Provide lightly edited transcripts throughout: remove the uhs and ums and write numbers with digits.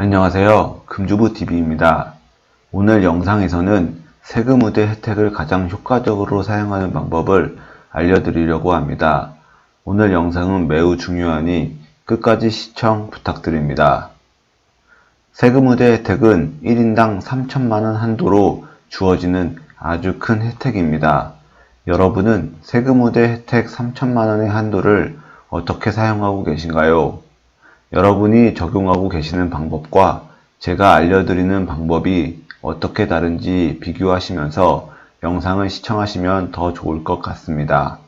안녕하세요. 금주부TV입니다. 오늘 영상에서는 세금 우대 혜택을 가장 효과적으로 사용하는 방법을 알려드리려고 합니다. 오늘 영상은 매우 중요하니 끝까지 시청 부탁드립니다. 세금 우대 혜택은 1인당 3천만원 한도로 주어지는 아주 큰 혜택입니다. 여러분은 세금 우대 혜택 3천만원의 한도를 어떻게 사용하고 계신가요? 여러분이 적용하고 계시는 방법과 제가 알려드리는 방법이 어떻게 다른지 비교하시면서 영상을 시청하시면 더 좋을 것 같습니다.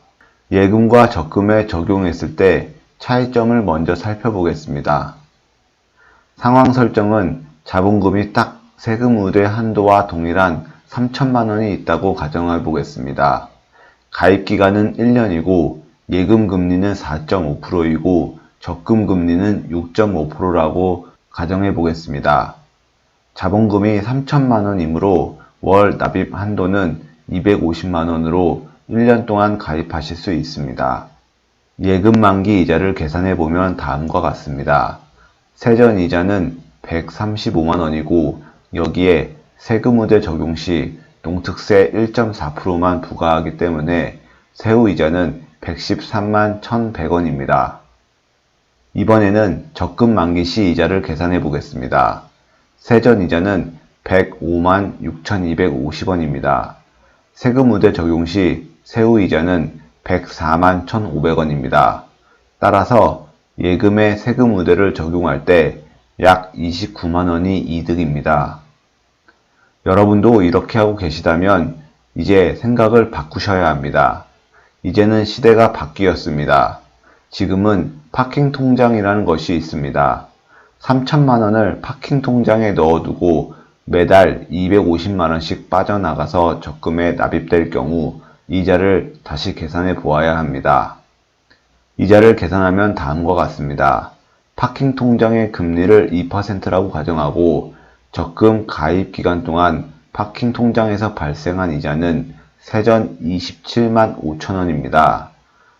예금과 적금에 적용했을 때 차이점을 먼저 살펴보겠습니다. 상황 설정은 자본금이 딱 세금 우대 한도와 동일한 3천만원이 있다고 가정해 보겠습니다. 가입기간은 1년이고 예금 금리는 4.5%이고 적금 금리는 6.5%라고 가정해 보겠습니다. 자본금이 3천만원이므로 월 납입 한도는 250만원으로 1년 동안 가입하실 수 있습니다. 예금 만기 이자를 계산해 보면 다음과 같습니다. 세전 이자는 135만원이고 여기에 세금 우대 적용 시 농특세 1.4%만 부과하기 때문에 세후 이자는 113만 1,100원입니다. 이번에는 적금 만기 시 이자를 계산해 보겠습니다. 세전 이자는 105만 6,250원입니다. 세금 우대 적용 시 세후 이자는 104만 1,500원입니다. 따라서 예금에 세금 우대를 적용할 때 약 29만원이 이득입니다. 여러분도 이렇게 하고 계시다면 이제 생각을 바꾸셔야 합니다. 이제는 시대가 바뀌었습니다. 지금은 파킹 통장이라는 것이 있습니다. 3천만원을 파킹 통장에 넣어두고 매달 250만원씩 빠져나가서 적금에 납입될 경우 이자를 다시 계산해 보아야 합니다. 이자를 계산하면 다음과 같습니다. 파킹 통장의 금리를 2%라고 가정하고 적금 가입 기간 동안 파킹 통장에서 발생한 이자는 세전 27만 5천원입니다.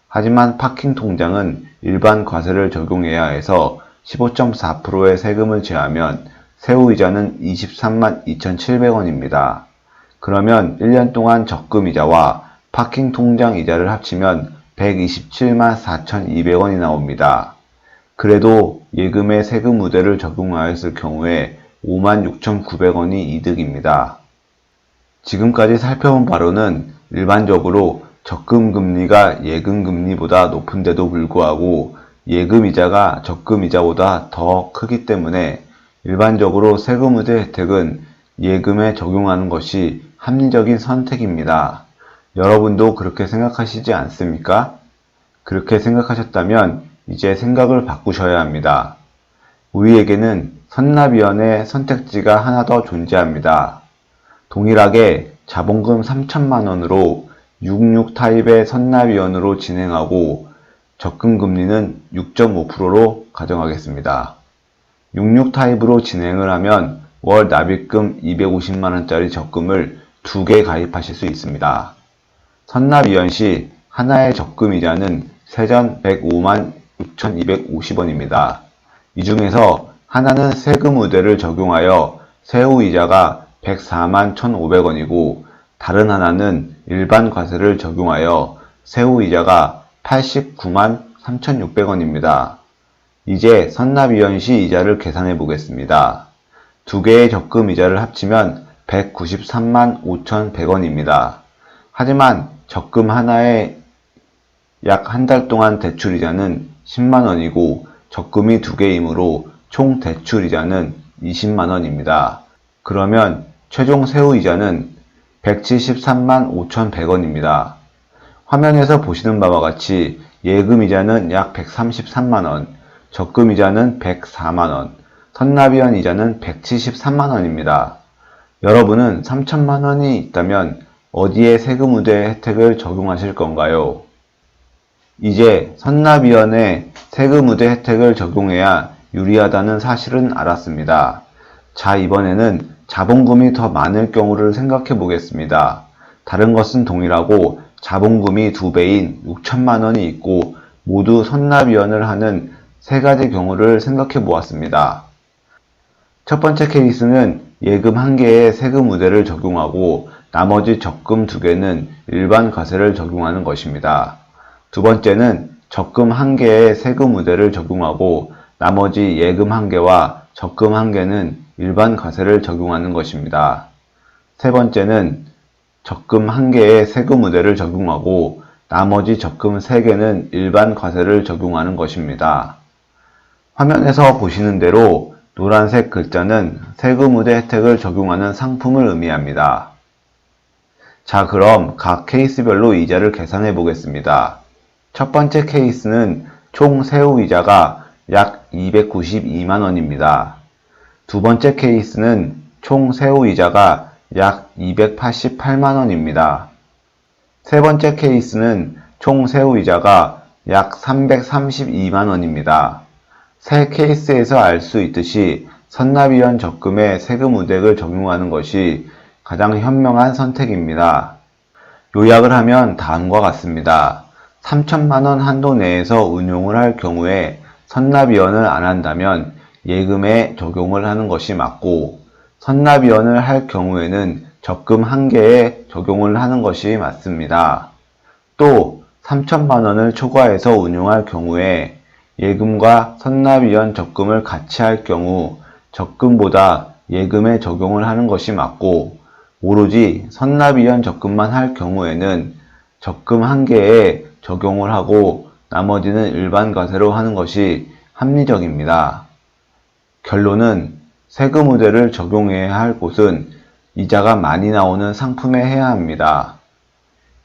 하지만 파킹 통장은 일반 과세를 적용해야 해서 15.4%의 세금을 제하면 세후 이자는 23만 2,700원입니다. 그러면 1년 동안 적금 이자와 파킹 통장 이자를 합치면 127만 4,200원이 나옵니다. 그래도 예금에 세금 우대를 적용하였을 경우에 56,900원이 이득입니다. 지금까지 살펴본 바로는 일반적으로 적금 금리가 예금 금리보다 높은데도 불구하고 예금 이자가 적금 이자보다 더 크기 때문에 일반적으로 세금 우대 혜택은 예금에 적용하는 것이 합리적인 선택입니다. 여러분도 그렇게 생각하시지 않습니까? 그렇게 생각하셨다면 이제 생각을 바꾸셔야 합니다. 우리에게는 선납위원회 선택지가 하나 더 존재합니다. 동일하게 자본금 3천만원으로 66 타입의 선납위원으로 진행하고 적금 금리는 6.5%로 가정하겠습니다. 66 타입으로 진행을 하면 월 납입금 250만원짜리 적금을 2개 가입하실 수 있습니다. 선납위원 시 하나의 적금 이자는 세전 105만 6,250원입니다. 이 중에서 하나는 세금 우대를 적용하여 세후 이자가 104만 1,500원이고 다른 하나는 일반 과세를 적용하여 세후 이자가 89만 3,600원입니다. 이제 선납위원 시 이자를 계산해 보겠습니다. 두 개의 적금 이자를 합치면 193만 5,100원입니다. 하지만 적금 하나에 약 한 달 동안 대출이자는 10만원이고 적금이 2개이므로 총 대출이자는 20만원입니다. 그러면 최종 세후이자는 173만 5,100원입니다. 화면에서 보시는 바와 같이 예금이자는 약 133만원, 적금이자는 104만원, 선납위원 이자는 173만원입니다. 여러분은 3천만원이 있다면 어디에 세금 우대 혜택을 적용하실 건가요? 이제 선납위원회 세금 우대 혜택을 적용해야 유리하다는 사실은 알았습니다. 자, 이번에는 자본금이 더 많을 경우를 생각해 보겠습니다. 다른 것은 동일하고 자본금이 2배인 6천만원이 있고 모두 선납위원을 하는 세 가지 경우를 생각해 보았습니다. 첫 번째 케이스는 예금 1개에 세금 우대를 적용하고 나머지 적금 2개는 일반 과세를 적용하는 것입니다. 두 번째는 적금 1개에 세금 우대를 적용하고 나머지 예금 1개와 적금 1개는 일반 과세를 적용하는 것입니다. 세 번째는 적금 1개에 세금 우대를 적용하고 나머지 적금 3개는 일반 과세를 적용하는 것입니다. 화면에서 보시는 대로 노란색 글자는 세금 우대 혜택을 적용하는 상품을 의미합니다. 자, 그럼 각 케이스별로 이자를 계산해 보겠습니다. 첫 번째 케이스는 총 세후이자가 약 292만원입니다. 두 번째 케이스는 총 세후이자가 약 288만원입니다. 세 번째 케이스는 총 세후이자가 약 332만원입니다. 세 케이스에서 알 수 있듯이 선납위원 적금에 세금 우대를 적용하는 것이 가장 현명한 선택입니다. 요약을 하면 다음과 같습니다. 3천만원 한도 내에서 운용을 할 경우에 선납위원을 안 한다면 예금에 적용을 하는 것이 맞고, 선납위원을 할 경우에는 적금 1개에 적용을 하는 것이 맞습니다. 또 3천만원을 초과해서 운용할 경우에 예금과 선납위원 적금을 같이 할 경우 적금보다 예금에 적용을 하는 것이 맞고, 오로지 선납위원 적금만 할 경우에는 적금 1개에 적용을 하고 나머지는 일반 과세로 하는 것이 합리적입니다. 결론은 세금 우대를 적용해야 할 곳은 이자가 많이 나오는 상품에 해야 합니다.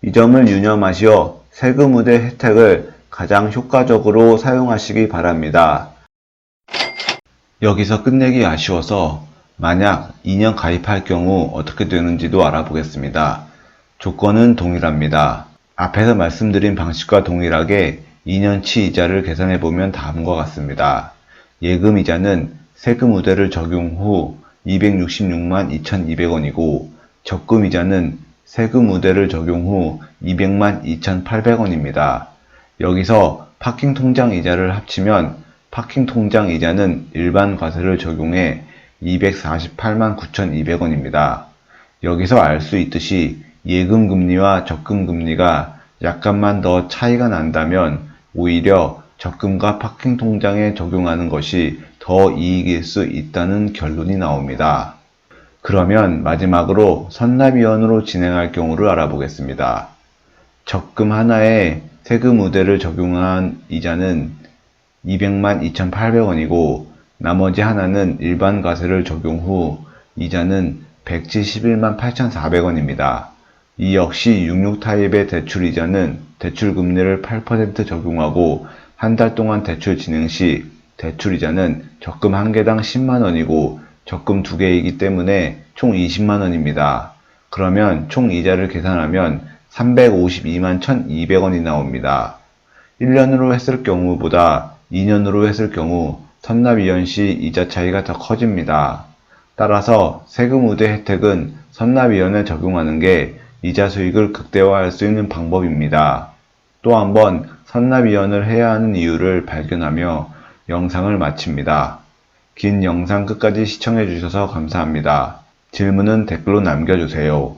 이 점을 유념하시어 세금 우대 혜택을 가장 효과적으로 사용하시기 바랍니다. 여기서 끝내기 아쉬워서 만약 2년 가입할 경우 어떻게 되는지도 알아보겠습니다. 조건은 동일합니다. 앞에서 말씀드린 방식과 동일하게 2년치 이자를 계산해보면 다음과 같습니다. 예금 이자는 세금 우대를 적용 후 266만 2,200원이고 적금 이자는 세금 우대를 적용 후 200만 2,800원입니다. 여기서 파킹 통장 이자를 합치면 파킹 통장 이자는 일반 과세를 적용해 248만 9,200원입니다. 여기서 알 수 있듯이 예금 금리와 적금 금리가 약간만 더 차이가 난다면 오히려 적금과 파킹 통장에 적용하는 것이 더 이익일 수 있다는 결론이 나옵니다. 그러면 마지막으로 선납위원으로 진행할 경우를 알아보겠습니다. 적금 하나에 세금 우대를 적용한 이자는 200만 2,800원이고 나머지 하나는 일반 과세를 적용 후 이자는 171만 8,400원입니다. 이 역시 66 타입의 대출 이자는 대출 금리를 8% 적용하고 한 달 동안 대출 진행 시 대출 이자는 적금 1개당 10만원이고 적금 2개이기 때문에 총 20만원입니다. 그러면 총 이자를 계산하면 352만 1,200원이 나옵니다. 1년으로 했을 경우보다 2년으로 했을 경우 선납위원 시 이자 차이가 더 커집니다. 따라서 세금 우대 혜택은 선납위원에 적용하는 게 이자 수익을 극대화할 수 있는 방법입니다. 또 한번 선납위원을 해야 하는 이유를 발견하며 영상을 마칩니다. 긴 영상 끝까지 시청해 주셔서 감사합니다. 질문은 댓글로 남겨주세요.